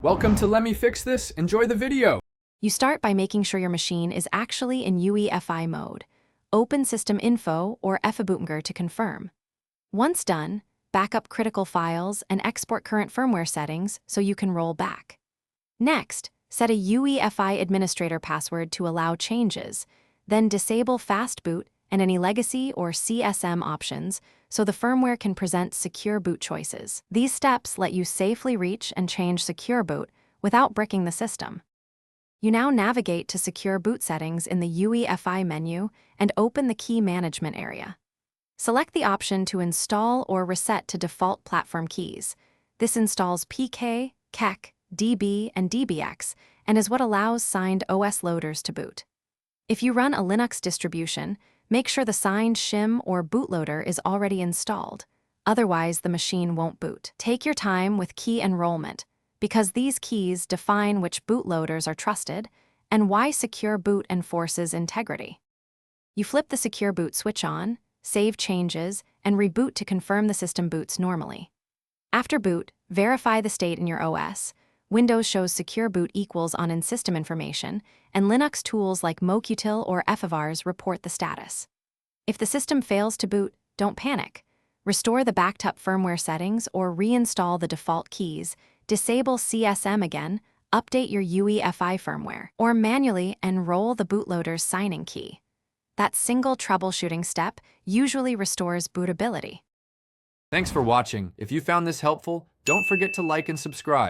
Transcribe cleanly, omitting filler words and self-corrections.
Welcome to Let Me Fix This. Enjoy the video. You start by making sure your machine is actually in UEFI mode. Open System Info or FABootinger to confirm. Once done, back up critical files and export current firmware settings so you can roll back. Next, set a UEFI administrator password to allow changes, then disable Fast Boot and any legacy or CSM options so the firmware can present secure boot choices. These steps let you safely reach and change Secure Boot without bricking the system. You now navigate to Secure Boot Settings in the UEFI menu and open the Key Management area. Select the option to install or reset to default platform keys. This installs PK, KEK, DB, and DBX and is what allows signed OS loaders to boot. If you run a Linux distribution, make sure the signed shim or bootloader is already installed. Otherwise, the machine won't boot. Take your time with key enrollment, because these keys define which bootloaders are trusted and why Secure Boot enforces integrity. You flip the Secure Boot switch on, save changes, and reboot to confirm the system boots normally. After boot, verify the state in your OS. Windows shows Secure Boot equals on in system information, and Linux tools like mokutil or FAVARS report the status. If the system fails to boot, don't panic. Restore the backed up firmware settings or reinstall the default keys, disable CSM again, update your UEFI firmware, or manually enroll the bootloader's signing key. That single troubleshooting step usually restores bootability. Thanks for watching. If you found this helpful, don't forget to like and subscribe.